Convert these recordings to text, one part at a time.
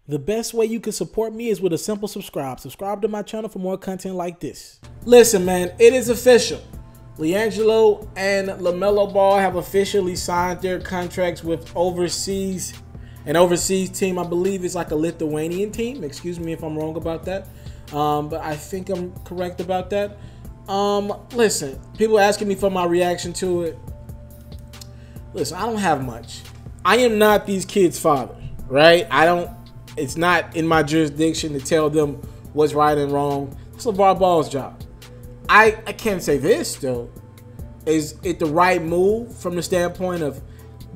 The best way you can support me is with a simple subscribe. Subscribe to my channel for more content like this. Listen, man, it is official. Liangelo and Lamelo Ball have officially signed their contracts with an overseas team. I believe it's like a Lithuanian team. Excuse me if I'm wrong about that. But I think I'm correct about that. Listen, people asking me for my reaction to it. Listen, I don't have much. I am not these kids' father, right? It's not in my jurisdiction to tell them what's right and wrong. It's LaVar Ball's job. I can't say this though. Is it the right move from the standpoint of,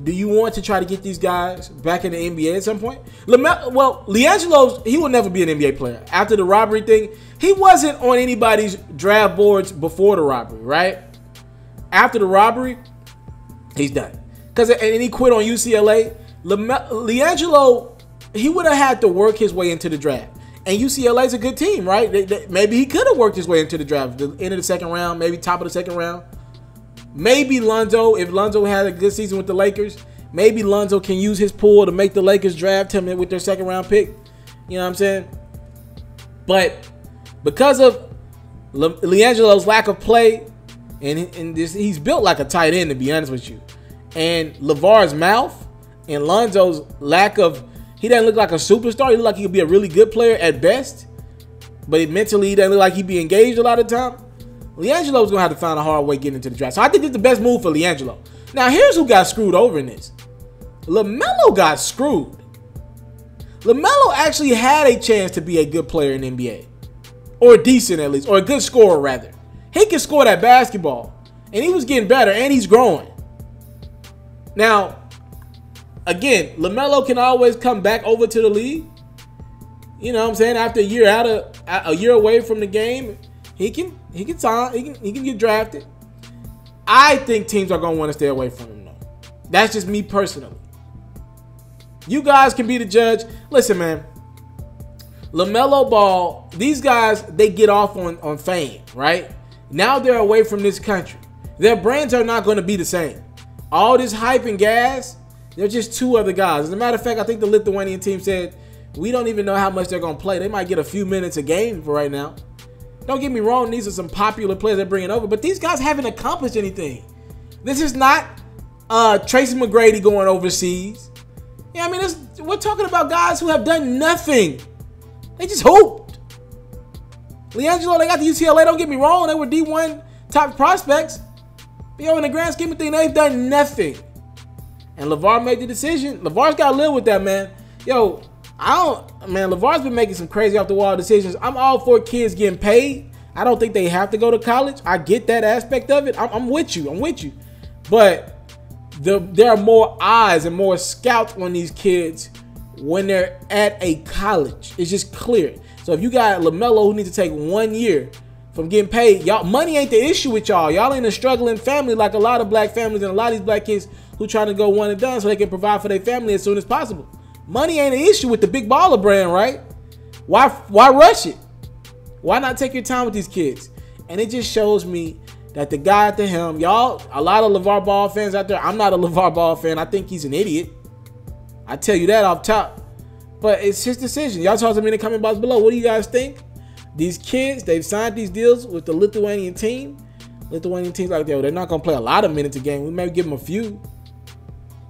do you want to try to get these guys back in the NBA at some point? Liangelo, he will never be an NBA player. After the robbery thing, he wasn't on anybody's draft boards before the robbery, right? After the robbery, he's done. And he quit on UCLA. Liangelo, he would have had to work his way into the draft. And UCLA's a good team, right? Maybe he could have worked his way into the draft. The end of the second round, maybe top of the second round. Maybe Lonzo, if Lonzo had a good season with the Lakers, maybe Lonzo can use his pool to make the Lakers draft him with their second round pick. You know what I'm saying? But because of Liangelo's lack of play, and he's built like a tight end, to be honest with you. And LaVar's mouth and Lonzo's lack of, he doesn't look like a superstar. He looks like he could be a really good player at best. But mentally, he doesn't look like he'd be engaged a lot of the time. Liangelo's going to have to find a hard way getting into the draft. So I think it's the best move for Liangelo. Now, here's who got screwed over in this. Lamelo got screwed. Lamelo actually had a chance to be a good player in the NBA. Or decent at least. Or a good scorer, rather. He can score that basketball. And he was getting better. And he's growing. Now, again, LaMelo can always come back over to the league. You know what I'm saying? After a year away from the game, he can get drafted. I think teams are gonna want to stay away from him though. That's just me personally. You guys can be the judge. Listen, man. LaMelo Ball, these guys, they get off on fame, right? Now they're away from this country. Their brands are not going to be the same. All this hype and gas, they're just two other guys. As a matter of fact, I think the Lithuanian team said, we don't even know how much they're going to play. They might get a few minutes a game for right now. Don't get me wrong, these are some popular players they're bringing over, but these guys haven't accomplished anything. This is not Tracy McGrady going overseas. Yeah, I mean, we're talking about guys who have done nothing. They just hooped. Liangelo, they got the UCLA, don't get me wrong. They were D1 top prospects. But yo, in the grand scheme of things, they've done nothing. And LaVar made the decision. LaVar's got to live with that, man. Yo, LaVar's been making some crazy off the wall decisions. I'm all for kids getting paid. I don't think they have to go to college. I get that aspect of it. I'm with you. I'm with you. But there are more eyes and more scouts on these kids when they're at a college. It's just clear. So if you got LaMelo who needs to take 1 year from getting paid, y'all, money ain't the issue with y'all. Y'all ain't a struggling family like a lot of black families and a lot of these black kids who trying to go one and done so they can provide for their family as soon as possible. Money ain't an issue with the big baller brand, right? Why rush it? Why not take your time with these kids? And it just shows me that the guy at the helm, y'all, a lot of LaVar Ball fans out there, I'm not a LaVar Ball fan. I think he's an idiot. I tell you that off top. But it's his decision. Y'all talk to me in the comment box below. What do you guys think? These kids, they've signed these deals with the Lithuanian team. Lithuanian teams like that, they're not going to play a lot of minutes a game. We may give them a few.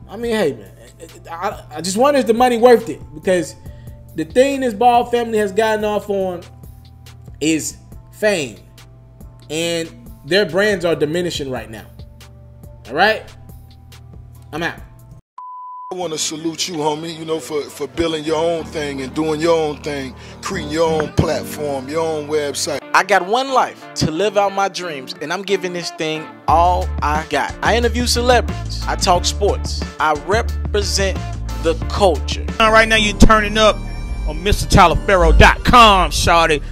I mean, hey, man. I just wonder if the money worth it, because the thing this Ball family has gotten off on is fame, and their brands are diminishing right now. All right, I'm out. I want to salute you, homie, you know, for building your own thing and doing your own thing, creating your own platform, your own website. I got one life to live out my dreams, and I'm giving this thing all I got. I interview celebrities. I talk sports. I represent the culture. Right now you're turning up on itsmrtaliaferro.com, shawty.